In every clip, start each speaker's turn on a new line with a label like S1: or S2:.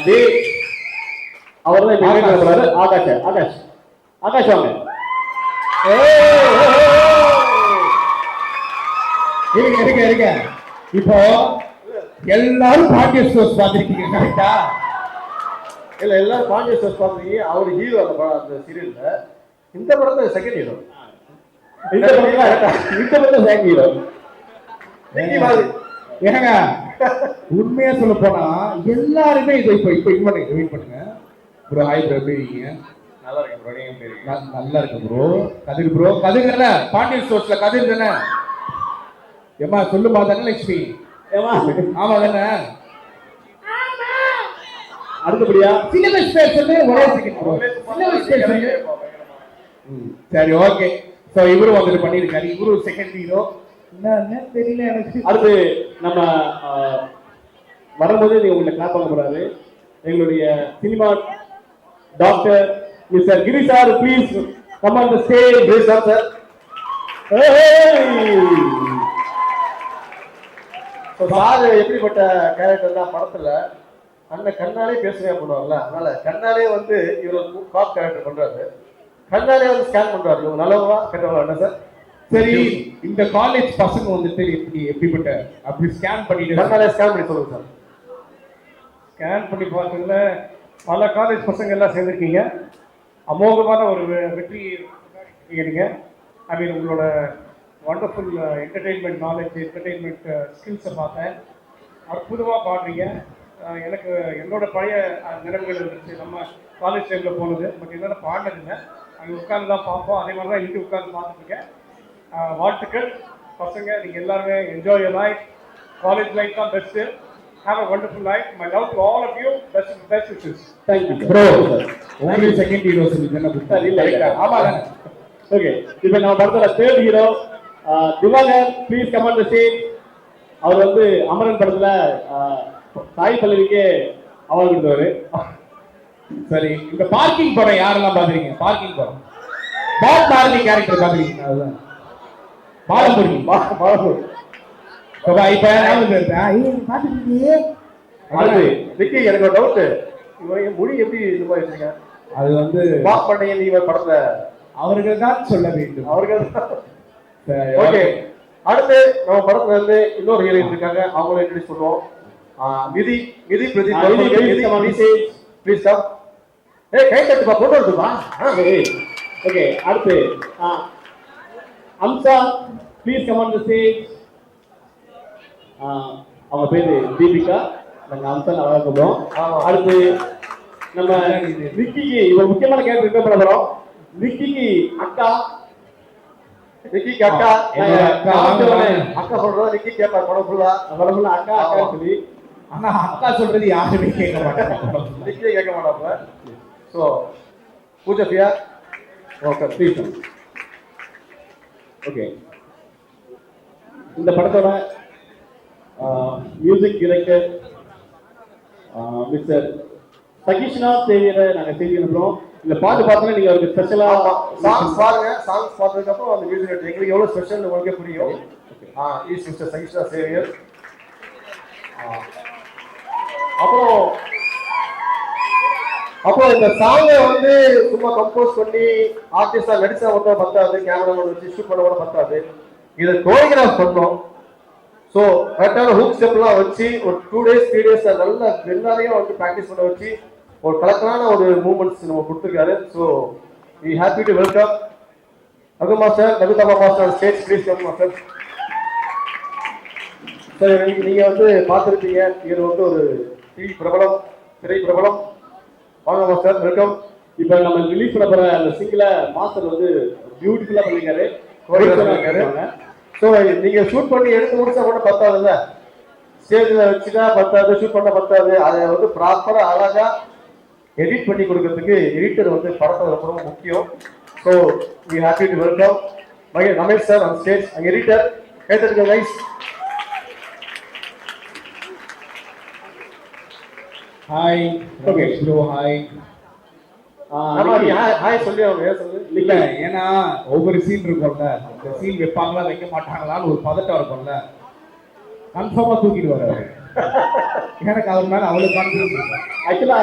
S1: டே அவர் தான் இப்போ போறாரு. ஆகாஷ் ஆகாஷ் ஆகாஷ் வாங்க.
S2: இருங்க இருங்க இருங்க. இப்போ எல்லாரும் பாண்டிய ஸ்டோர்ஸ் பார்த்துருக்கீங்க கரெக்டா?
S1: இல்ல எல்லாரும் பாண்டிய ஸ்டோர்ஸ் பார்த்துருக்கீங்க. அவர் ஹீரோ அந்த படம் அந்த சீரியல்ல. இந்த படத்துல செகண்ட் ஹீரோ. இந்த படத்துல செகண்ட் ஹீரோ.
S2: ஏங்க உண்மையா சொல்ல போனா எல்லாருமே இதை இப்போ இப்போ வெயிட் பண்ணுங்க ப்ரோ. ஹாய் ப்ரோ, எப்படி இருக்கீங்க?
S1: நல்லா இருக்கேன் ப்ரோ. நீங்க எப்படி இருக்கீங்க?
S2: நல்லா இருக்கு ப்ரோ. கதிர் ப்ரோ, கதிர் தானே பாண்டியன் ஸ்டோர்ஸ்ல கதிர் தானே? ஏமா சொல்லுமா தனலட்சுமி?
S1: ஏமா
S2: ஆமா தானே?
S1: அடுத்தபடியா
S2: சிலபஸ் பேர் சொல்லு. ஒரே செகண்ட் ப்ரோ. சிலபஸ் பேர் சொல்லு. சரி ஓகே. சோ இவரு வந்துட்டு பண்ணிருக்காரு. இவரு செகண்ட் ஹீரோ. என்ன தெரியல எனக்கு.
S1: அடுத்து நம்ம வரும்போது நீங்க உங்களை கிளாப் பண்ண போறாரு எங்களுடைய cinema doctor mister Giri sir. Please come on the stage. Giri sir sir. Sir எப்படிப்பட்ட கேரக்டர் தான் படத்துல அண்ணன் கண்ணாலே பேசுவேன் பண்ணுவாங்கல்ல, அதனால கண்ணாலே வந்து இவர் காப் கேரக்டர் பண்றாரு. கண்ணாலே வந்து ஸ்கேன் பண்றாரு. நல்லவா கெட்டவா என்ன சார்?
S2: சரி, இந்த காலேஜ் பசங்க வந்துட்டு எப்படிப்பட்ட அப்படி ஸ்கேன் பண்ணிட்டு
S1: கண்ணாலே ஸ்கேன் பண்ணி சொல்லுங்க சார்.
S3: ஸ்கேன் பண்ணி பார்த்ததுல பல காலேஜ் பசங்க எல்லாம் சேர்ந்துருக்கீங்க. அமோகமான ஒரு வெற்றி நீங்கள். ஐ மீன் உங்களோட வண்டர்ஃபுல் என்டர்டெயின்மெண்ட் நாலேஜ், என்டர்டெயின்மெண்ட் ஸ்கில்ஸை பார்த்தேன். அற்புதமாக பாடுறீங்க. எனக்கு என்னோட பழைய நினைவுகள் இருந்துச்சு நம்ம காலேஜ் டைமில் போனது. பட் என்னோட பாடினதில்லை. அங்கே உட்காந்து தான் பார்ப்போம். அதே மாதிரி தான் இங்கே உட்காந்து பார்த்துருக்கேன். வாழ்த்துக்கள் பசங்க. நீங்கள் எல்லாருமே enjoy your life. College life தான் best. Have a wonderful life. My love to all of you. Best wishes.
S1: Thank you
S2: bro. Only second hero என்ன புத்தா இல்ல. ஆமா தானே?
S1: ஓகே. இப்போ நம்ம படத்துல third hero Divakar. Please come on the stage. அவர் வந்து அமரன் படத்துல சாய் பல்லவிக்கு அவார்டு கொடுத்தவர்.
S2: சரி, இந்த பார்க்கிங் படம் யாரெல்லாம் பாக்குறீங்க? பார்க்கிங் படம் பாப் மார்லி கேரக்டர் பாக்குறீங்க? அதுதான் பாலமுருகி.
S1: பாலமுருகி
S2: இப்ப
S1: எனக்கு ஒரு டவுட். இவங்க மொழி எப்படி இது மாதிரி வச்சிருக்கீங்க?
S2: அது வந்து
S1: பாப் பண்ணீங்க நீங்க படத்துல
S2: அவர்கள் தான் சொல்ல வேண்டும்.
S1: அவர்கள். ஓகே, அடுத்து நம்ம படத்துல இருந்து இன்னொரு ஹீரோயின் இருக்காங்க. அவங்கள இன்ட்ரோடியூஸ் பண்ணுவோம். நிதி நிதி பிரதீப். Please come. ஏய் கை தட்டுப்பா, போட்டோ எடுத்துப்பா. ஓகே, அடுத்து Hamsa. Please come on the stage. அவங்க பேரு தீபிகா. நாங்க அம்சா நல்லா கூப்பிடுவோம். அடுத்து நம்ம நிக்கிக்கு இவர் முக்கியமான கேரக்டர் இருக்க பண்ண போறோம். நிக்கிக்கு அக்கா. நிக்கிக்கு அக்கா. அக்கா சொல்றதா நிக்கி கேட்பார் படம் ஃபுல்லா. அக்கா அக்கா சொல்லி.
S2: ஆனா அக்கா சொல்றது யாருமே கேட்க மாட்டாங்க.
S1: நிக்கியே கேட்க மாட்டாங்க. So Pooja okay please. Okay, இந்த படத்தோட மியூசிக் டைரக்டர் மிஸ்டர் சகிஷ்ணா சேவியரை நாங்கள் செய்தி அனுப்புகிறோம். இந்த பாட்டு பார்த்தோன்னா நீங்கள் அவருக்கு ஸ்பெஷலாக சாங்ஸ் பாருங்க. சாங்ஸ் பார்த்ததுக்கப்புறம் அந்த மியூசிக் டைரக்டர் எங்களுக்கு எவ்வளோ ஸ்பெஷல் உங்களுக்கே புரியும். Is mister Sakishna Xavier. அப்புறம் இந்த சாங்கை வந்து சும்மா கம்போஸ் பண்ணி ஆர்டிஸ்டா நடிச்சா மட்டும் பத்தாது, கேமராமேன் வச்சு ஷூட் பண்ண கூட பத்தாது. இதை கோரியோகிராஃப் பண்ணோம். ஸோ கரெக்டான ஹூக் ஸ்டெப்லாம் வச்சு ஒரு 2 days 3 days நல்லா எல்லாரையும் வந்து ப்ராக்டிஸ் பண்ண வச்சு ஒரு கலெக்டான ஒரு மூமெண்ட்ஸ் நம்ம கொடுத்துருக்காரு. So we happy to welcome Raghu master, Raghuthama master stage. Please come master. Sir நீங்க வந்து பார்த்துருப்பீங்க, இவர் வந்து ஒரு டிவி பிரபலம், திரை பிரபலம். வாங்க மாஸ்டர், வெல்கம். இப்போ நம்ம ரிலீஸ் பண்ண போற அந்த சிங்கிள மாஸ்டர் வந்து பியூட்டிஃபுல்லா பண்ணிருக்காரு. ஸோ நீங்க ஷூட் பண்ணி எடுத்து முடிச்சா கூட பத்தாதுல்ல, ஸ்டேஜ்ல வச்சுட்டா பத்தாது, ஷூட் பண்ண பத்தாது. அதை வந்து ப்ராப்பரா அழகா எடிட் பண்ணி கொடுக்கறதுக்கு எடிட்டர் வந்து படத்துல ரொம்ப முக்கியம். So we happy to welcome Ramesh sir on stage. Editor கேட்டுருக்க guys.
S2: Hi Ramesh bro. Hi.
S1: Hi சொல்லி அவங்க சொல்லு.
S2: இல்ல, ஏன்னா ஒவ்வொரு சீன் இருக்கும்ல, இந்த சீன் வைப்பாங்களா வைக்க மாட்டாங்களான்னு ஒரு பதட்டம் இருக்கும்ல. கன்ஃபார்மா தூக்கிட்டு வர்றாரு. எனக்கு அவர் மேல அவ்வளவு கான்ஃபிடன்ஸ் இருக்கு.
S1: ஆக்சுவலா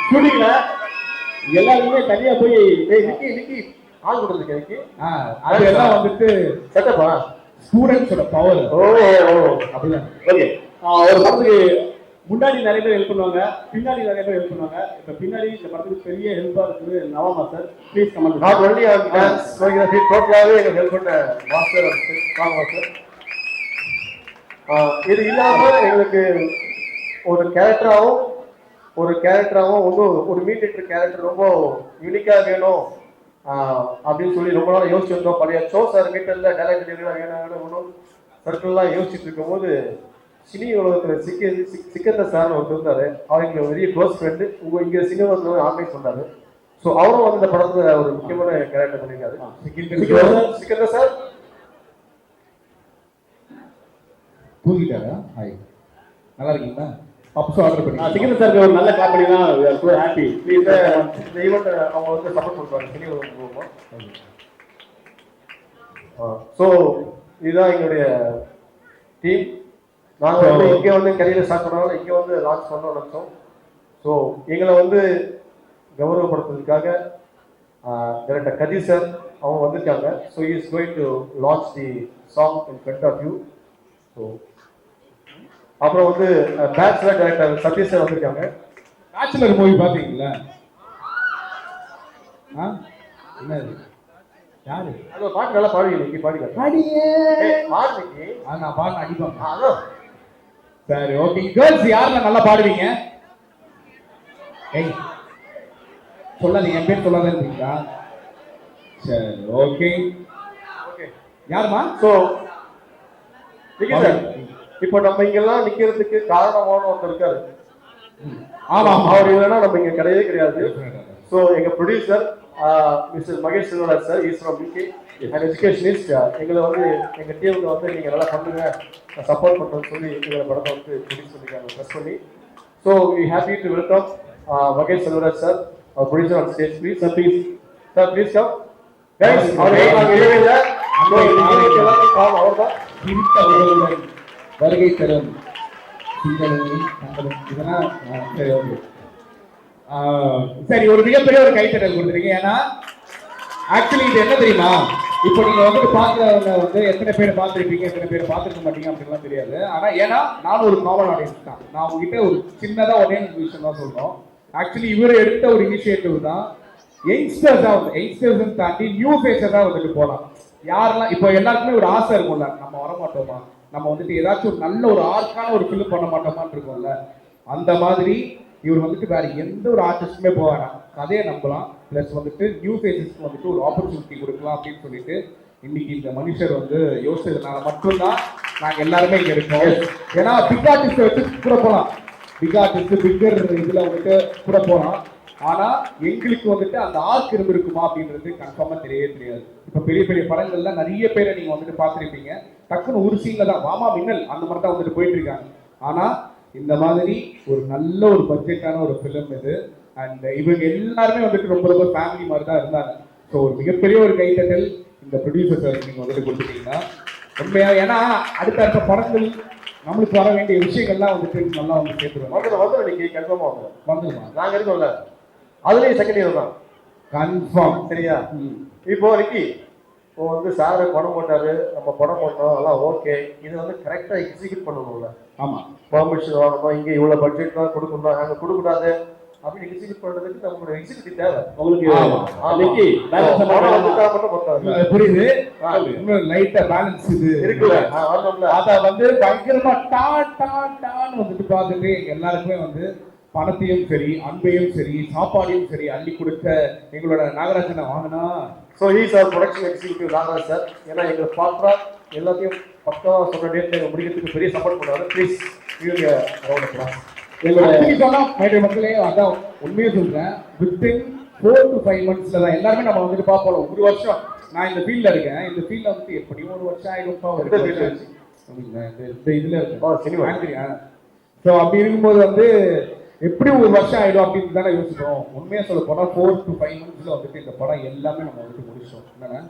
S1: ஷூட்டிங்ல எல்லாருமே தனியா போய் இன்னைக்கு ஆள் கொடுத்துருக்கு எனக்கு
S2: அது எல்லாம் வந்துட்டு
S1: செட்டப்பா
S2: ஸ்டூடெண்ட்ஸோட பவர்.
S1: ஓ
S2: அப்படிதான்.
S1: ஓகே. ஒரு படத்துக்கு முன்னாடி நிறைய பேர் ஹெல்ப் பண்ணுவாங்க, பின்னாடி நிறைய பேர் ஹெல்ப் பண்ணுவாங்க. இப்ப பின்னாடி இந்த படத்துக்கு பெரிய ஹெல்ப்பா இருக்குது நவமா sir. Please comment. Not only on dance choreography, டோட்டலாவே எனக்கு ஹெல்ப் பண்ண மாஸ்டர் நவமா சார். இது இல்லாம எங்களுக்கு ஒரு கேரக்டராகவும் ஒரு மீடியேட்டர் கேரக்டர் ரொம்ப யூனிக்கா வேணும் அப்படின்னு சொல்லி ரொம்ப நாள் யோசிச்சு வந்தோம். பழைய ஷோ சார் மீட்டர்ல டைரக்ட் வேணும் ஒன்றும் சர்க்கிள்லாம் யோசிச்சுட்டு இருக்கும்போது சினி உலகத்தில் சிக்கந்த சார்னு ஒருத்தர் இருந்தாரு. அவர் எங்களுக்கு பெரிய க்ளோஸ் ஃப்ரெண்டு. இங்கே சினிமாவில் ஆர்கனைஸ் பண்ணாரு. ஸோ அவரும் வந்து இந்த படத்துல ஒரு முக்கியமான கேரக்டர் பண்ணியிருக்காரு. சிக்கந்தர் சார்
S2: தூங்கிட்டாரா? ஹாய், நல்லா இருக்கீங்களா? பப்ஸ் ஆர்டர் பண்ணி
S1: சிக்கந்தர் சாருக்கு ஒரு நல்ல கிளாப் பண்ணினா ஹாப்பி. இந்த ஈவெண்ட் அவங்க வந்து சப்போர்ட் பண்ணுவாங்க சினி உலகம் மூலமா. ஸோ இதுதான் எங்களுடைய டீம். நாங்கள் வந்து இங்கே வந்து கரியரை ஸ்டார்ட் பண்ணாலும் இங்கே வந்து லான்ச் பண்ணோம்னு நினச்சோம். ஸோ எங்களை வந்து கௌரவப்படுத்துறதுக்காக டைரக்டர் கதீர் சார் அவங்க வந்திருக்காங்க. So is going to launch the song in front of you. So அப்புறம் வந்து பேச்சுலர் டைரக்டர் சதீஷ் சார் வந்திருக்காங்க.
S2: பேச்சுலர் மூவி பார்த்தீங்களா? என்னது யாரு?
S1: அது ஒரு பாட்டு நல்லா பாடுவீங்க. இன்னைக்கு பாடுங்க. பாடுங்க.
S2: நான் பாடின அடிப்பேன். அதான் சரி, ஓகே. கேர்ள்ஸ் யாரெல்லாம் நல்லா பாடுவீங்க? ஏய் சொல்லாதீங்க, என் பேர் சொல்லாத இருக்கீங்களா? சரி, ஓகே
S1: ஓகே.
S2: யாருமா?
S1: ஸோ இப்போ நம்ம இங்கெல்லாம் நிக்கிறதுக்கு காரணமான ஒருத்தர் இருக்காரு.
S2: ஆமா,
S1: அவர் இல்லைன்னா நம்ம இங்க கிடையவே கிடையாது. ஸோ எங்க producer mister Mahesh Selvaraj sir is from PK and educationist. எங்களை வந்து எங்க டீமுக்கு வந்து நீங்க நல்லா பண்ணுங்க, சப்போர்ட் பண்ணுறேன்னு சொல்லி எங்களை படத்தை வந்து ப்ரொடியூஸ் பண்ணிருக்காங்க ப்ரெஸ் பண்ணி. So we happy to welcome Mahesh Selvaraj sir, அவர் producer on stage. Please sir, please sir, please come. Guys, அவர் நாங்கள் இல்லவே இல்லை. எல்லாத்தையும் காரணம் அவர் தான்.
S2: வருகை தரும் இதெல்லாம் சரி, ஓகே. சரி, ஒரு மிகப்பெரிய ஒரு கைத்தட்டல் கொடுத்துருக்கீங்க. ஏன்னா ஆக்சுவலி இது என்ன தெரியுமா, இப்போ நீங்க வந்து பாக்குறவங்க வந்து எத்தனை பேர் பார்த்துருப்பீங்க, எத்தனை பேர் பார்த்துருக்க மாட்டீங்க அப்படின்லாம் தெரியாது. ஆனா ஏன்னா நானும் ஒரு காமன் ஆடியன்ஸ் தான். நான் உங்ககிட்ட ஒரு சின்னதா ஒரே விஷயம் தான் சொல்றோம். ஆக்சுவலி இவர் எடுத்த ஒரு இனிஷியேட்டிவ் தான் யங்ஸ்டர்ஸ் தாண்டி நியூ ஃபேஸஸா வந்துட்டு போகலாம். யாரெல்லாம் இப்போ எல்லாருக்குமே ஒரு ஆசை இருக்கும்ல, நம்ம வர மாட்டோமா, நம்ம வந்துட்டு ஏதாச்சும் ஒரு நல்ல ஒரு ஆர்க்கான ஒரு ஃபிலிம் பண்ண மாட்டோமான்னு இருக்கும்ல. அந்த மாதிரி இவர் வந்துட்டு வேற எந்த ஒரு ஆர்டிஸ்டுமே போக வேணாம், கதையை நம்பலாம், பிளஸ் வந்துட்டு நியூ ஃபேஸஸ்க்கு வந்துட்டு ஒரு ஆப்பர்ச்சுனிட்டி கொடுக்கலாம் அப்படின்னு சொல்லிட்டு இன்னைக்கு இந்த மனுஷர் வந்து யோசிச்சதுனால மட்டும்தான் நாங்கள் எல்லாருமே இங்கே இருக்கோம். ஏன்னா பிக் ஆர்டிஸ்ட்டை வச்சு கூட போகலாம், பிக் ஆர்டிஸ்ட் பிக்கர் இதில் வந்துட்டு கூட போகலாம். ஆனால் எங்களுக்கு வந்துட்டு அந்த ஆர்க் இருந்திருக்குமா அப்படின்றது கன்ஃபார்மாக தெரியவே தெரியாது. இப்போ பெரிய பெரிய படங்கள்ல நிறைய பேரை நீங்கள் வந்துட்டு பார்த்துருப்பீங்க, டக்குன்னு ஒரு சீனில் தான் வாமா மின்னல் அந்த மாதிரி தான் வந்துட்டு போயிட்டு இருக்காங்க. ஆனால் இந்த மாதிரி ஒரு நல்ல ஒரு பட்ஜெட்டான ஒரு ஃபிலிம் இது. அண்ட் இவங்க எல்லாருமே வந்துட்டு ரொம்ப ரொம்ப ஃபேமிலி மாதிரி தான் இருந்தாங்க. ஸோ ஒரு மிகப்பெரிய ஒரு கைத்தட்டல் இந்த ப்ரொடியூசர் சார் நீங்கள் வந்துட்டு கொடுத்துட்டீங்கன்னா உண்மையாக. ஏன்னா அடுத்த படங்கள் நம்மளுக்கு வர வேண்டிய விஷயங்கள்லாம் வந்துட்டு நல்லா வந்து சேர்த்துருவோம்.
S1: வந்து இன்னைக்கு கன்ஃபார்மாக
S2: வந்துடுமா?
S1: நாங்கள் இருக்கோம்ல, அதுலேயும் செகண்ட் இயர் தான்
S2: கன்ஃபார்ம்.
S1: சரியா? இப்போ இன்னைக்கு இப்போ வந்து சார் படம் போட்டாரு, நம்ம படம் போட்டோம், அதெல்லாம் ஓகே. இது வந்து கரெக்டாக எக்ஸிக்யூட் பண்ணணும்ல.
S2: ஆமாம்,
S1: பர்மிஷன் வாங்கணும், இங்கே இவ்வளோ பட்ஜெட் தான் கொடுக்கணும், நாங்கள் கொடுக்கூடாது அப்படின்னு எக்ஸிக்யூட் பண்ணுறதுக்கு நம்மளோட எக்ஸிக்யூட்டிவ் தேவை. உங்களுக்கு
S2: புரியுது, லைட்டா பேலன்ஸ் இது இருக்குல்ல, அதை வந்து பயங்கரமா டான்னு வந்துட்டு பார்த்துட்டு எங்க எல்லாருக்குமே வந்து பணத்தையும் சரி, அன்பையும் சரி, சாப்பாடையும் சரி அள்ளி கொடுத்த எங்களோட நாகராஜனை வாங்கினா.
S1: So is our production executive Nagaraj sir. ஏன்னா எங்களுக்கு ப்ராப்பரா எல்லாத்தையும் பக்காவாக சொன்ன டேட்ல எங்கள் முடிக்கிறதுக்கு பெரிய சப்போர்ட் பண்ணாரு. ப்ளீஸ் இவங்க
S2: எங்களோட மக்களே, அதான் உண்மையை சொல்றேன், வித்தின் 4 to 5 months தான் எல்லாருமே நம்ம வந்துட்டு பார்ப்போம். ஒரு வருஷம் நான் இந்த ஃபீல்ட்ல இருக்கேன், இந்த ஃபீல்ட்ல வந்துட்டு எப்படியும் ஒரு வருஷம் ஆயிடும்ப்பா இந்த இதுல இருக்கேன். ஸோ அப்படி இருக்கும்போது வந்து எப்படி ஒரு வருஷம் ஆயிடும் அப்படின்னு தானே யோசிக்கிறோம். உண்மையா சொல்ல போனா 4 to 5 monthsல வந்துட்டு இந்த படம் எல்லாமே நம்ம வந்துட்டு முடிச்சோம். என்னன்னா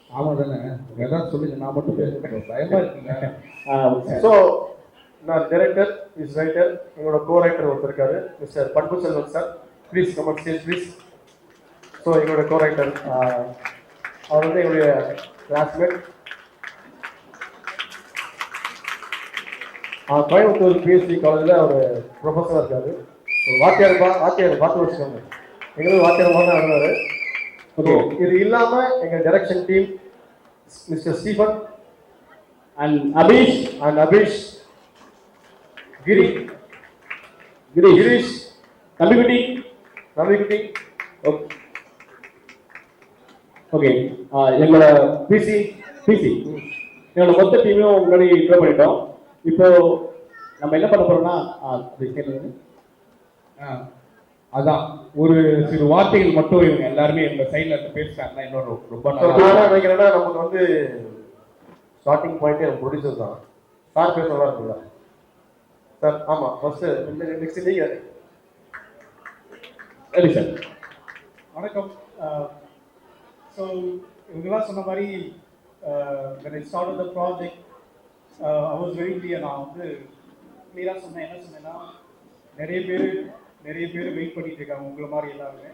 S2: ஆமா தானே, ஏதாவது சொல்லுங்க, நான் மட்டும் பேசுறேன், பயமா இருக்கீங்க.
S1: ஸோ நான் டைரக்டர் இஸ் ரைட்டர், எங்களோட கோ ரைட்டர் ஒருத்தர் இருக்காரு, மிஸ்டர் பட்பு Selvan sir. Please come on stage please. So எங்களோட கோ ரைட்டர் அவர் வந்து எங்களுடைய கிளாஸ்மேட். கோயம்புத்தூர் பிஎஸ்சி காலேஜில் அவர் ப்ரொஃபஸராக இருக்காரு. வாத்தியார் பார்த்து வச்சுக்கோங்க, எங்களுக்கு வாத்தியாரமாக தான் இருந்தார். ஓகே, இது இல்லாமல் எங்கள் direction team mister Stephen
S4: and Abish, Girish, Nambikutti. Okay, எங்களோட பிசி எங்களோட மொத்த டீமையும் முன்னாடி இன்ட்ரோ பண்ணிட்டோம். இப்போ நம்ம என்ன பண்ண போறோம்னா
S2: அதான் ஒரு சிறு வார்த்தைகள் மட்டும் இவங்க எல்லாருமே எங்க சைட்ல இருந்து பேசுறாங்கன்னா இன்னொரு ரொம்ப நல்லா
S1: நினைக்கிறேன்னா நமக்கு வந்து ஸ்டார்டிங் பாயிண்டே ப்ரொடியூசர் தான். சார் பேச நல்லா இருக்குல்ல சார்? ஆமாம், ஃபர்ஸ்ட் நெக்ஸ்ட் நீங்கள்.
S4: சரி சார்.
S3: வணக்கம். ஸோ இவங்கெல்லாம் சொன்ன மாதிரி when I started the project, I was very clear. நான் வந்து கிளியராக சொன்னேன். என்ன சொன்னேன்னா, நிறைய பேர் வெயிட் பண்ணிட்டு இருக்காங்க உங்களை மாதிரி எல்லாருமே.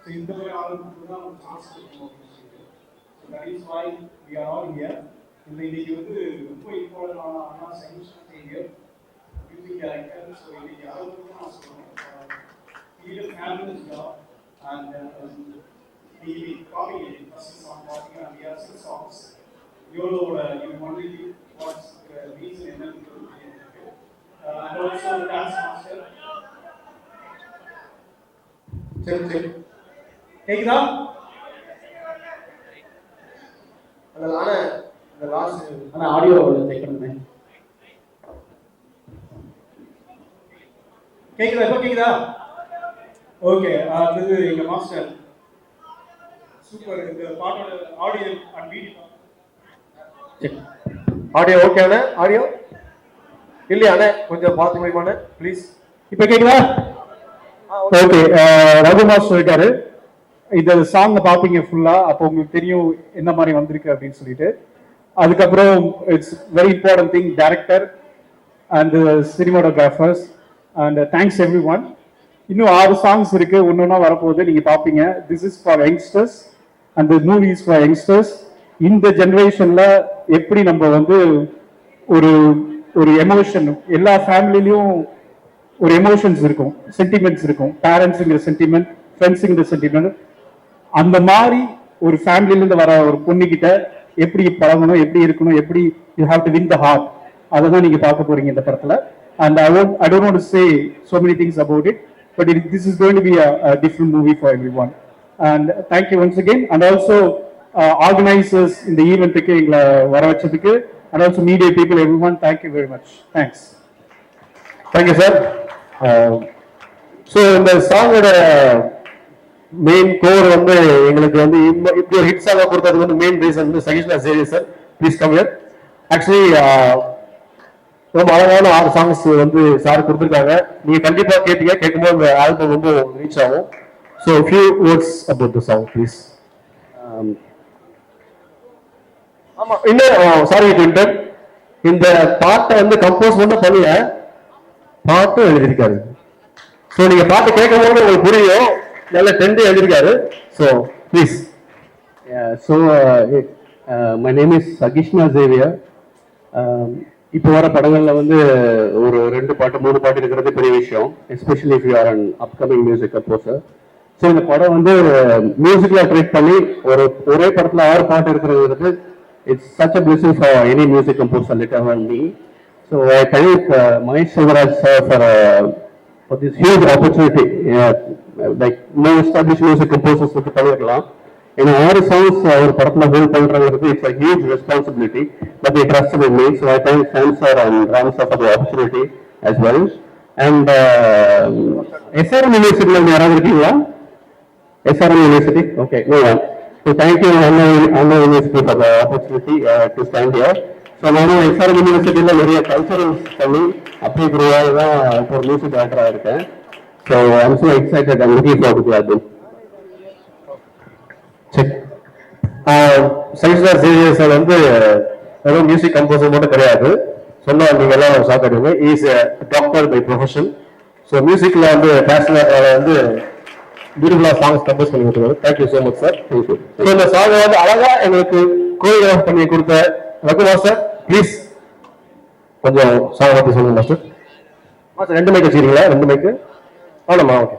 S3: ஸோ இந்த மாதிரி ஆளுங்களுக்கு தான் ஒரு சான்ஸ் கொடுக்கணும் அப்படின்னு சொல்லிட்டு. So that is why we are all here. இந்த இன்னைக்கு வந்து ரொம்ப இம்பார்ட்டன்டான அண்ணா second Xavier music director. So இன்னைக்கு அதை பற்றி தான் நான் சொல்லுவேன். இது families job and the copy first song talking and we have 6 songs. Yoloda you only what's the reason and and also the dance master. சரி கேக்குதா?
S1: அதனால இந்த லாஸ்ட்
S4: ஆடியோ செக் பண்ணுங்க.
S3: கேக்குதா? இப்போ கேக்குதா? ஓகே, அது எங்க மாஸ்டர் சூப்பர். இந்த பாட்டோட audio and video
S1: audio okay அண்ணே? ஆடியோ இல்லையா அண்ணே? கொஞ்சம் பார்த்து முடியுமாண்ணே ப்ளீஸ்?
S5: இப்போ கேக்குதா? ஓகே, ரகு மாஸ்டர் இருக்காரு. இந்த சாங் பார்ப்பீங்க ஃபுல்லா, அப்போ உங்களுக்கு தெரியும் என்ன மாதிரி வந்திருக்கு அப்படின்னு சொல்லிட்டு. அதுக்கப்புறம் it's very important thing, director and cinematographers and thanks every one. இன்னும் 6 சாங்ஸ் இருக்கு, ஒன்னொன்னா வரப்போகுது, நீங்க பார்ப்பீங்க. This is for youngsters and the movie is for youngsters. இந்த ஜெனரேஷன்ல எப்படி நம்ம வந்து ஒரு ஒரு எமோஷன், எல்லா ஃபேமிலிலையும் ஒரு எமோஷன்ஸ் இருக்கும், சென்டிமெண்ட்ஸ் இருக்கும். பேரண்ட்ஸுங்கிற சென்டிமெண்ட், ஃப்ரெண்ட்ஸுங்கிற சென்டிமெண்ட். அந்த மாதிரி ஒரு ஃபேமிலியிலேருந்து வர ஒரு பொண்ணுகிட்ட எப்படி பழகணும், எப்படி இருக்கணும், எப்படி you have to win the heart, அதை தான் நீங்க பார்க்க போறீங்க இந்த படத்துல. And I don't want to say so many things about it, but this is going to be a different movie for everyone. And thank you once again, and also organizers in the event க்கு எங்களை வர வச்சதுக்கு, and also media people, everyone, thank you very much. Thanks.
S1: Thank you sir. So இந்த சாங்கோட main core வந்து எங்களுக்கு வந்து இப்படி ஒரு ஹிட் சாங்காக கொடுத்ததுக்கு வந்து மெயின் ரீசன் வந்து சகிஷ்ணா சேரி sir. Please come here. Actually ரொம்ப அழகான 6 சாங்ஸ் வந்து சார் கொடுத்துருக்காங்க. நீங்க கண்டிப்பா கேட்டீங்க, கேட்கும்போது இந்த ஆல்பம் வந்து ரீச் ஆகும். So few words about the song please. ஆமா, இன்னும் சாரி ட்விட்டர், இந்த பாட்டை வந்து கம்போஸ் மட்டும் பண்ணல, பாட்டும் எழுதியிருக்காரு. ஸோ நீங்க பாட்டு கேட்கும் போது உங்களுக்கு புரியும், நல்ல ட்ரெண்ட் எழுதியிருக்காரு. So please.
S6: My name is Sagishna Xavier. இப்போ வர படங்கள்ல வந்து ஒரு 2 பாட்டு 3 பாட்டு இருக்கிறது பெரிய விஷயம், especially if you are an upcoming music composer. So இந்த படம் வந்து மியூசிக்ல ட்ரீட் பண்ணி ஒரே படத்துல 6 பாட்டு இருக்கிறது, it's such a blessing for any music composer like me. So I thank Mahesh Selvaraj sir for this huge opportunity. Like no established music composers வந்து பண்ணிருக்கலாம். ஏன்னா 6 songs ஒரு படத்துல ஹோல்ட் பண்றது, it's a huge responsibility, but they trusted in me. So I thank Sam sir and Ram sir for the opportunity as well. And SRM University யாராவது இருக்கீங்களா? SRM University, okay, no one. So thank you Anna University for the opportunity to stand here. So நானும் SRM யூனிவர்சிட்டியில் நிறைய culturals பண்ணி அப்படியே குருவாக தான் இப்போ ஒரு மியூசிக் டைரக்டராக இருக்கேன். So I'm so excited, I'm looking forward to the album. Sakishna Xavier sir வந்து வெறும் மியூசிக் கம்போசர் மட்டும் கிடையாது.
S7: சொன்னா நீங்க எல்லாம் சாப்பிடுவீங்க. Is doctor by profession. So மியூசிக்ல வந்து பேஷனட் வந்து பியூட்டிஃபுல்லா சாங்ஸ் கம்போஸ் பண்ணி கொடுத்துருவாரு. Thank you so much sir. So இந்த சாங் வந்து அழகா எங்களுக்கு கோரியோகிராஃப் பண்ணி கொடுத்த ரகு மாஸ்டர், ப்ளீஸ் கொஞ்சம் சாங் பத்தி சொல்லுங்க மாஸ்டர். மாஸ்டர் 2 மைக் வச்சுக்கிறீங்களா? 2 மைக்கு ஆனமா? ஓகே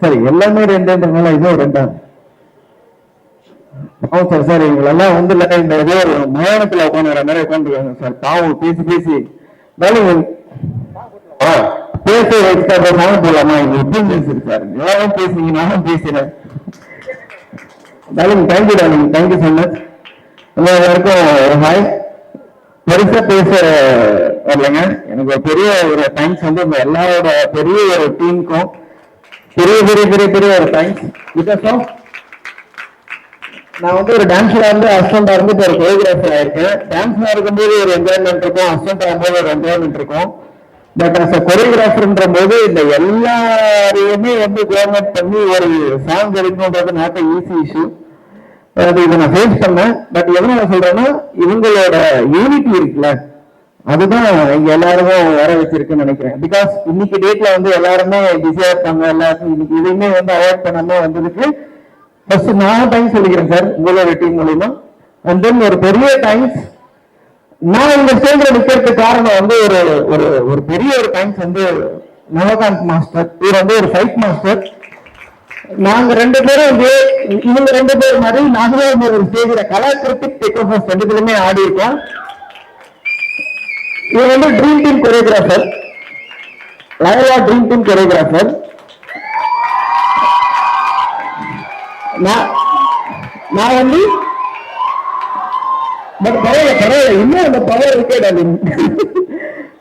S5: சரி, எல்லாமே ரெண்டுன்றதுனால இதுவும் ரெண்டா? சார் சார் எங்களெல்லாம் வந்து இந்த ஏதோ ஒரு மயானத்துல உட்காந்துற மாதிரி உட்காந்துருக்காங்க சார். பாவம் பேசி பேசி பேச வச்சுட்டா சாங் போடலாமா? இங்க எப்படி பேசுது சார்? எல்லாரும் பேசுறீங்க, நானும் பேசுறேன். Darling thank you, darling thank you so much. எல்லாருக்கும் ஹாய். பெருசா பேச வரலைங்க, எனக்கு ஒரு பெரிய ஒரு தேங்க்ஸ் வந்து இந்த எல்லாரோட பெரிய ஒரு டீமுக்கும் பெரிய பெரிய பெரிய பெரிய ஒரு தேங்க்ஸ். பிகாஸ் ஆஃப் நான் வந்து ஒரு டான்ஸரா இருந்து அசிஸ்டண்டா இருந்து இப்போ ஒரு கோரியோகிராஃபர் ஆயிருக்கேன். டான்ஸரா இருக்கும்போது ஒரு என்ஜாய்மெண்ட் இருக்கும், அசிஸ்டன்ட் ஆகும்போது ஒரு என்ஜாய்மெண்ட் இருக்கும். பட் அஸ் அ கொரியோகிராஃபர்ன்ற போது இந்த எல்லாரையுமே வந்து கோஆர்டினேட் பண்ணி ஒரு சாங் எடுக்கணுன்றது நாட் ஈஸி இஷ்யூ. இதை நான் ஃபேஸ் பண்ணேன். பட் எதுவும் நான் சொல்றேன்னா, இவங்களோட யூனிட்டி இருக்குல்ல, அதுதான் இங்க எல்லாருக்கும் வர வச்சிருக்குன்னு நினைக்கிறேன். பிகாஸ் இன்னைக்கு டேட்ல வந்து எல்லாருமே பிஸியா இருப்பாங்க. எல்லாருக்கும் இன்னைக்கு இதையுமே வந்து அவாய்ட் பண்ணாம வந்ததுக்கு ஃபர்ஸ்ட் நான் தேங்க்ஸ் சொல்லிக்கிறேன் சார், உங்களோட டீம் மூலியமா. அண்ட் தென் ஒரு பெரிய தேங்க்ஸ், நான் இந்த ஸ்டேஜ்ல நிக்கிறதுக்கு காரணம் வந்து ஒரு பெரிய ஒரு தேங்க்ஸ் வந்து நவகாந்த் மாஸ்டர். இவர் வந்து ஒரு ஃபைட் மாஸ்டர். நாங்க 2 பேரும் வந்து இவங்க 2 பேர் மாதிரி நாங்களும் ஒரு ஸ்டேஜ்ல கலாகிருத்திக் டெக்னோஃபர்ஸ் 2 ஆடி இருக்கோம். இவர் வந்து dream team choreographer, Loyola dream team choreographer. நான் வந்து பரவாயில்ல இன்னும் அந்த பவர் இருக்கே.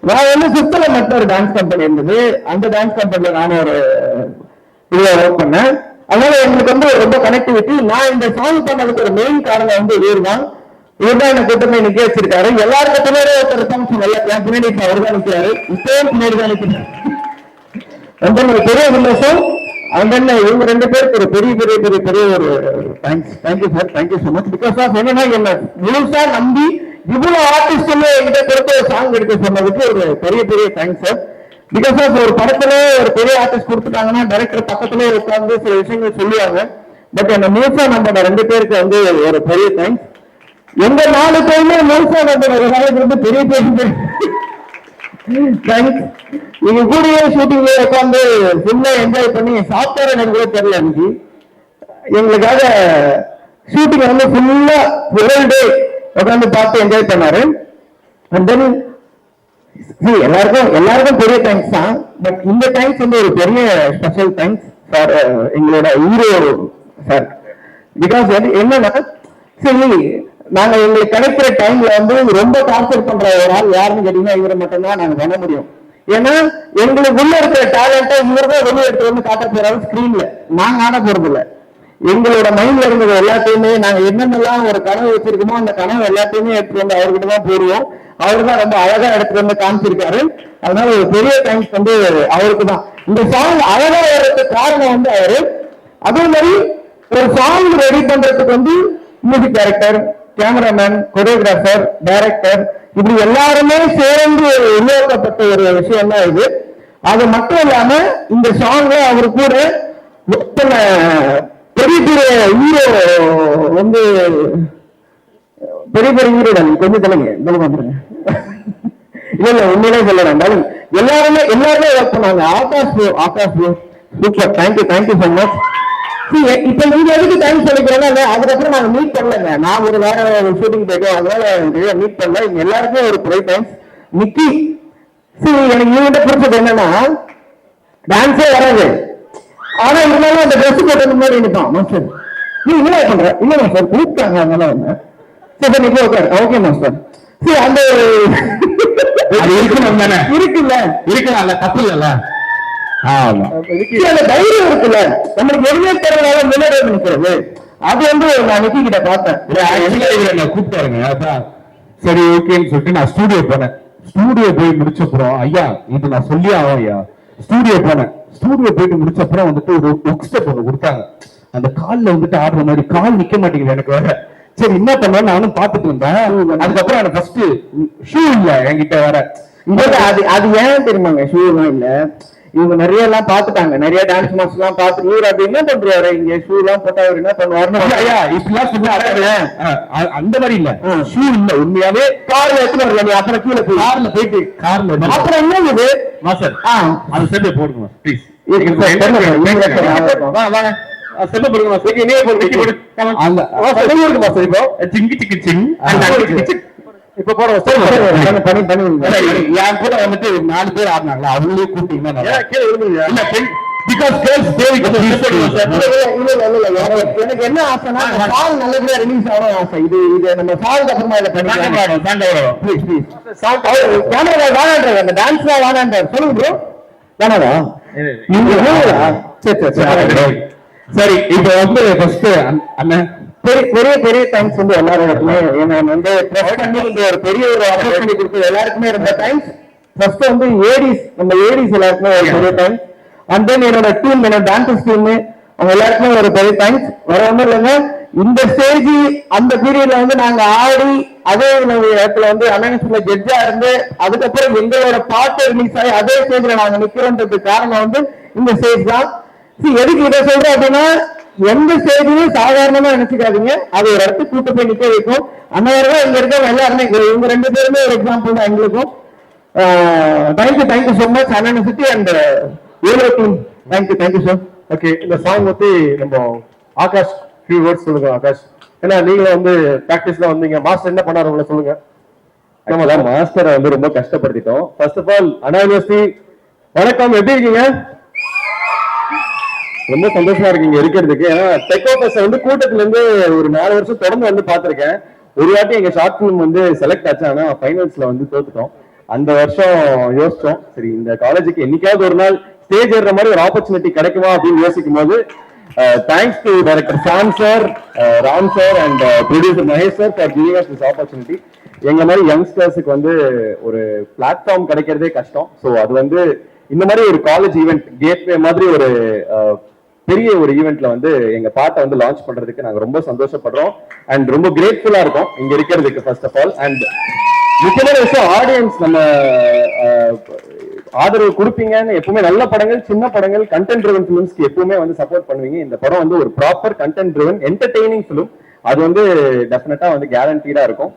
S5: நான் வந்து சுத்தல மட்டும் ஒரு டான்ஸ் கம்பெனி இருந்தது. அந்த டான்ஸ் கம்பெனில நானும் ஒரு இதுல ஒர்க் பண்ணேன். அதனால எங்களுக்கு வந்து ரொம்ப கனெக்டிவிட்டி. நான் இந்த சாங் பண்ணதுக்கு ஒரு மெயின் காரணம் வந்து இவர் தான். இவர் தான் எனக்கு கூட்டமே நிக்க வச்சிருக்காரு. எல்லாருக்கும் பின்னாடி ஒருத்தர் ஃபங்க்ஷன் எல்லாம் என் பின்னாடி இப்ப அவர் தான் நிற்கிறாரு. இப்பவும் பின்னாடி தான் நிற்கிறாரு. ஒரு பெரிய சந்தோஷம். அண்ட் தென் இவங்க 2 பேருக்கு ஒரு பெரிய பெரிய பெரிய பெரிய ஒரு thanks. Thank you sir, thank you so much. Because of என்னன்னா என்ன முழுசா நம்பி இவ்வளவு ஆர்டிஸ்டுமே என்கிட்ட கொடுத்து ஒரு சாங் எடுக்க சொன்னதுக்கு ஒரு பெரிய பெரிய தேங்க்ஸ் சார். பிகாஸ் ஆஃப் ஒரு படத்துல ஒரு பெரிய ஆர்டிஸ்ட் கொடுத்துட்டாங்கன்னா டைரக்டர் பக்கத்திலே உட்கார்ந்து சில விஷயங்கள் சொல்லுவாங்க. பட் என்ன முழுசா நம்ம 2 பேருக்கு வந்து ஒரு பெரிய தேங்க்ஸ். எங்க 4 பேருமே முழுசா நம்ம வந்து பெரிய பெரிய தேங்க்ஸ். நீங்க கூடிய ஷூட்டிங்ல உட்காந்து ஃபுல்லா என்ஜாய் பண்ணி சாப்பிட்டாரு எனக்கு கூட தெரியல. எனக்கு எங்களுக்காக ஷூட்டிங் வந்து ஃபுல்லா ஹோல் டே உட்காந்து பார்த்து என்ஜாய் பண்ணாரு. அண்ட் தென் எல்லாருக்கும் பெரிய தேங்க்ஸ் தான். பட் இந்த தேங்க்ஸ் வந்து ஒரு பெரிய ஸ்பெஷல் தேங்க்ஸ் ஃபார் எங்களோட ஹீரோ சார். பிகாஸ் என்னன்னா சரி நாங்க எங்களுக்கு கிடைக்கிற டைம்ல வந்து ரொம்ப டார்ச்சர் பண்ற ஒரு ஆள் யாருன்னு கேட்டீங்கன்னா இவரை மட்டும்தான் நாங்க பண்ண முடியும். ஏன்னா எங்களுக்கு உள்ள இருக்கிற டேலண்ட்டை இவர் தான் வெளியே எடுத்து வந்து காட்ட போறாரு ஸ்கிரீன்ல. நாங்க ஆட போறது இல்லை. எங்களோட மைண்ட்ல இருந்தது எல்லாத்தையுமே நாங்க என்னென்னலாம் ஒரு கனவு வச்சிருக்கோமோ அந்த கனவு எல்லாத்தையுமே எடுத்துட்டு வந்து அவர்கிட்ட தான் போடுவோம். அவரு தான் ரொம்ப அழகா எடுத்துட்டு வந்து காமிச்சிருக்காரு. அதனால ஒரு பெரிய தேங்க்ஸ் வந்து அவருக்கு தான். இந்த சாங் அழகா வர்றதுக்கு காரணம் வந்து அவரு. அதே மாதிரி ஒரு சாங் ரெடி பண்றதுக்கு வந்து music director, cameraman, choreographer, director இப்படி எல்லாருமே சேர்ந்து உருவாக்கப்பட்ட ஒரு விஷயம் தான் இது. அது மட்டும் இல்லாம இந்த சாங்ல அவர் கூட பெரிய பெரிய ஹீரோ வந்து பெரிய பெரிய ஹீரோ தான். கொஞ்சம் தலைங்க வந்துருங்க. இல்ல உண்மையிலே சொல்லலாம். எல்லாருமே ஒர்க் பண்ணாங்க. Akash super. Thank you so much. இப்ப நீங்க எதுக்கு டைம் சொல்லிக்கிறேன்னா அதுக்கப்புறம் நாங்க மீட் பண்ணலங்க. நான் ஒரு வேற ஷூட்டிங் போயிட்டோம். அதனால மீட் பண்ணல. இங்க எல்லாருக்கும் ஒரு பெரிய தேங்க்ஸ். நிக்கி எனக்கு இவங்கிட்ட பிடிச்சது என்னன்னா டான்ஸே வராது. ஆனா இருந்தாலும் அந்த ட்ரெஸ் போட்டது மாதிரி நினைப்பான். மாஸ்டர் நீ என்ன பண்ற? இல்ல மாஸ்டர் கூப்பிட்டாங்க அதனால வந்தேன். சரி நீ போய் ஓகே மாஸ்டர். சரி அந்த இருக்கணும் தானே? இருக்குல்ல, இருக்கலாம்ல, தப்பு இல்லல்ல. தைரியம் இருக்குல்ல, நம்மளுக்கு எதுவுமே தெரியல முன்னாடி நிக்கிறது. அது வந்து நான் நிக்கி கிட்ட பார்த்தேன். கூப்பிட்டாருங்க. சரி ஓகேன்னு சொல்லிட்டு நான் ஸ்டூடியோ போனேன். ஸ்டூடியோ போய் முடிச்சப்புறம் ஐயா இது நான் சொல்லி ஆகும் ஐயா. ஸ்டூடியோ போனேன். ஸ்டூடியோ போயிட்டு முடிச்சப்புறம் வந்துட்டு ஒரு ஒர்க் ஸ்டெப் ஒன்று கொடுத்தாங்க. அந்த காலில் வந்துட்டு ஆடுற மாதிரி கால் நிக்க மாட்டேங்குது எனக்கு. வேற
S7: சரி என்ன பண்ணுவேன் நானும் பாத்துட்டு இருந்தேன். அதுக்கப்புறம் எனக்கு ஃபர்ஸ்ட் ஷூ இல்ல என்கிட்ட வேற.
S8: அது ஏன் தெரியுமாங்க ஷூ எல்லாம் இல்ல, இவங்க நிறைய எல்லாம் பாத்துட்டாங்க, நிறைய டான்ஸ் மாஸ்டர் எல்லாம் பாத்து இவர் அப்படி என்ன பண்றாரு இங்க ஷூ எல்லாம் போட்டா அவர் என்ன பண்ணுவாருன்னு
S7: ஐயா இப்படிலாம் சொன்னா அந்த மாதிரி இல்ல, ஷூ இல்ல உண்மையாவே
S8: கார்ல எடுத்து வரல, அப்புறம் கீழே போய்
S7: கார்ல போயிட்டு கார்ல
S8: அப்புறம் என்ன இது
S7: மாஸ்டர் அது செல்ல போடுங்க ப்ளீஸ். செல்ல போடுங்க மாஸ்டர். நீயே போடுங்க அந்த மாஸ்டர். இப்போ சிங்கி சிக்கி சிங் இப்ப போற என் கூட வந்துட்டு 4 பேர் ஆடினாங்களா, அவங்களே கூப்பிட்டீங்கன்னா
S8: எனக்கு என்ன ஆசைன்னா சாங் நல்லபடியா ரிலீஸ் ஆகணும் ஆசை. இது நம்ம சாங் அப்புறமா இதை பண்ணிக்கலாம். கேமரா வேணான்றாரு, அந்த டான்ஸ் தான் வேணான்றாரு. சொல்லுங்க ப்ரோ, வேணாதா?
S7: சரி இப்ப வந்து ஃபர்ஸ்ட் அண்ணன்
S8: பெரிய பெரிய தேங்க்ஸ் வந்து எல்லாருக்குமே வந்து ஒரு பெரிய ஒரு ஆப்பர்ச்சுனிட்டி கொடுத்தது எல்லாருக்குமே இருந்த தேங்க்ஸ். ஃபர்ஸ்ட் வந்து ஏடிஸ், நம்ம ஏடிஸ் எல்லாருக்குமே ஒரு பெரிய தேங்க்ஸ். அண்ட் தென் என்னோட டீம், என்னோட டான்சர்ஸ் டீம், அவங்க எல்லாருக்குமே ஒரு பெரிய தேங்க்ஸ். வேற ஒன்றும் இல்லைங்க, இந்த ஸ்டேஜ் அந்த பீரியட்ல வந்து நாங்க ஆடி அதே இடத்துல வந்து அமெரிக்கா ஜட்ஜா இருந்து அதுக்கப்புறம் எங்களோட பாட்டு ரிலீஸ் ஆகி அதே ஸ்டேஜ்ல நாங்க நிக்கிறோன்றதுக்கு காரணம் வந்து இந்த ஸ்டேஜ் தான். எதுக்கு இதை சொல்றேன் அப்படின்னா, எந்த ஸ்டேஜையும் சாதாரணமா நினைச்சுக்காதீங்க, அது ஒரு இடத்துக்கு கூட்டு போய் நிக்க வைக்கும். அந்த மாதிரி இங்க இருக்க எல்லாருமே, இவங்க 2 பேருமே ஒரு எக்ஸாம்பிள் தான் எங்களுக்கும். தேங்க்யூ சோ மச் அண்ணன் சிட்டி அண்ட் ஏலோ டீம். Thank you sir.
S7: ஓகே, இந்த சாங் பத்தி நம்ம ஆகாஷ் ஃபியூ வேர்ட்ஸ் சொல்லுங்க ஆகாஷ். ஏன்னா நீங்களும் வந்து பிராக்டிஸ்ல வந்தீங்க, மாஸ்டர் என்ன பண்ணாரு உங்களை சொல்லுங்க.
S4: நம்ம தான் மாஸ்டரை வந்து ரொம்ப கஷ்டப்படுத்திட்டோம். First of all Anna university வணக்கம், எப்படி இருக்கீங்க? ரொம்ப சந்தோஷமா இருக்கீங்க இருக்கிறதுக்கு. ஏன்னா டெக்கோபஸ் வந்து கூட்டத்துல இருந்து ஒரு 4 வருஷம் தொடர்ந்து வந்து பாத்திருக்கேன். ஒரு வாட்டி எங்க ஷார்ட் பிலிம் வந்து செலக்ட் ஆச்சு, ஆனா ஃபைனல்ஸ்ல வந்து தோத்துட்டோம். அந்த வருஷம் யோசிச்சோம், சரி இந்த காலேஜுக்கு என்னைக்காவது ஒரு நாள் ஸ்டேஜ் ஏறுற மாதிரி ஒரு ஆப்பர்ச்சுனிட்டி கிடைக்குமா அப்படின்னு யோசிக்கும் போது thanks to director Sam sir, Ram sir and producer Mahesh sir for giving us this opportunity. எங்க மாதிரி யங்ஸ்டர்ஸுக்கு வந்து ஒரு பிளாட்ஃபார்ம் கிடைக்கிறதே கஷ்டம். ஸோ அது வந்து இந்த மாதிரி ஒரு காலேஜ் ஈவெண்ட் கேட்வே மாதிரி ஒரு பெரிய ஒரு ஈவெண்ட்ல வந்து எங்க பாட்டை வந்து லான்ச் பண்றதுக்கு நாங்க ரொம்ப சந்தோஷப்படுறோம் அண்ட் ரொம்ப கிரேட்ஃபுல்லா இருக்கோம் இங்க இருக்கிறதுக்கு. ஃபர்ஸ்ட் ஆஃப் ஆல் அண்ட் முக்கியமான விஷயம், ஆடியன்ஸ் நம்ம ஆதரவு கொடுப்பீங்கன்னு. எப்பவுமே நல்ல படங்கள், சின்ன படங்கள், கண்டென்ட் ட்ரிவன் ஃபிலிம்ஸ்க்கு எப்பவுமே வந்து சப்போர்ட் பண்ணுவீங்க. இந்த படம் வந்து ஒரு proper content driven entertaining film. அது வந்து டெஃபினட்டா வந்து கேரண்டீடா இருக்கும்.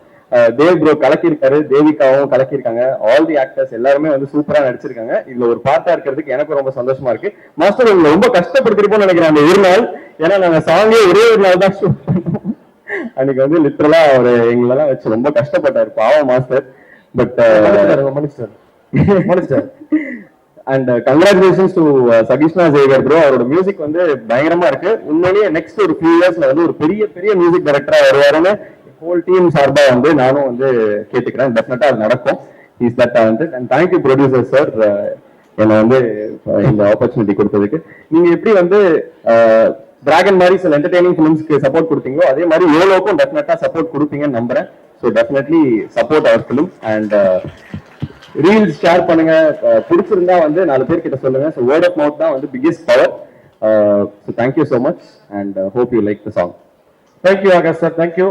S4: தேவ் ப்ரோ கலக்கியிருக்காரு, தேவிகாவும் கலக்கியிருக்காங்க, ஆல் தி ஆக்டர்ஸ் எல்லாருமே வந்து சூப்பரா நடிச்சிருக்காங்க. இதுல ஒரு பார்ட்டா இருக்கிறதுக்கு எனக்கு ரொம்ப சந்தோஷமா இருக்கு. மாஸ்டர் உங்களை ரொம்ப கஷ்டப்படுத்திருப்போம்னு நினைக்கிறேன் அந்த ஒரு நாள். ஏன்னா நாங்க சாங்கே ஒரே ஒரு நாள் தான் ஷூட் பண்ணோம். அன்னைக்கு வந்து லிட்டரலா அவர் எங்களெல்லாம் வச்சு ரொம்ப கஷ்டப்பட்டாரு, பாவம் மாஸ்டர். பட் மனுஷன் and congratulations to Sakishna Xavier bro. அவரோட மியூசிக் வந்து பயங்கரமா இருக்கு. உண்மையிலேயே நெக்ஸ்ட் ஒரு ஃபியூ இயர்ஸ்ல வந்து ஒரு பெரிய பெரிய மியூசிக் டைரக்டரா வருவாருன்னு ஹோல் டீம் சார்பா வந்து நானும் வந்து கேட்டுக்கிறேன். டெஃபினட்டா அது நடக்கும். Is that talented and thank you producer sir என்னை வந்து இந்த ஆப்பர்ச்சுனிட்டி கொடுத்ததுக்கு. நீங்க எப்படி வந்து டிராகன் மாதிரி சில என்டர்டெய்னிங் ஃபிலிம்ஸ்க்கு சப்போர்ட் கொடுத்தீங்களோ அதே மாதிரி ஏலோக்கும் டெஃபினட்டா சப்போர்ட் கொடுப்பீங்கன்னு நம்புறேன். So definitely support our film and reels share பண்ணுங்க. பிடிச்சிருந்தா வந்து 4 பேர் கிட்ட சொல்லுங்க. ஸோ வேர்ட் ஆஃப் மவுத் தான் வந்து biggest power. So thank you so much and hope you like the song.
S7: Thank you Akash sir, thank you.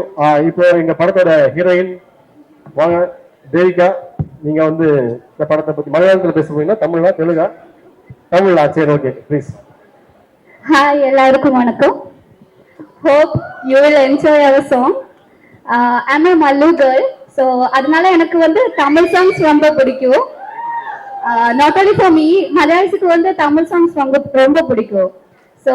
S7: இப்போ எங்க படத்தோட ஹீரோயின் வாங்க தேவிகா, நீங்க வந்து இந்த படத்தை பத்தி மலையாளத்தில் பேச போறீங்களா, தமிழா, தெலுங்கா? தமிழா, சரி, ஓகே, ப்ளீஸ்.
S9: ஹாய், எல்லாருக்கும் வணக்கம். Hope you will enjoy our song. I'm a Mallu girl. So அதனால எனக்கு வந்து தமிழ் சாங்ஸ் ரொம்ப பிடிக்கும். நாட் only ஃபார் மீ, மலையாளத்துக்கு வந்து தமிழ் சாங்ஸ் ரொம்ப பிடிக்கும். ஸோ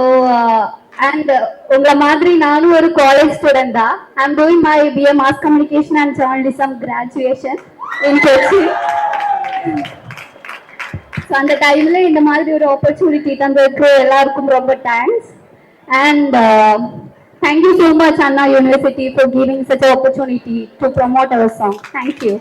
S9: அண்ட் உங்களை மாதிரி நானும் ஒரு காலேஜ் ஸ்டூடெண்ட் தான். I'm doing my BA mass communication and journalism graduation in Kochi. So அந்த டைம்ல இந்த மாதிரி ஒரு ஆப்பர்ச்சுனிட்டி தந்ததுக்கு எல்லாருக்கும் ரொம்ப thanks. And thank you so much Anna University for giving such an opportunity to promote our song. Thank you.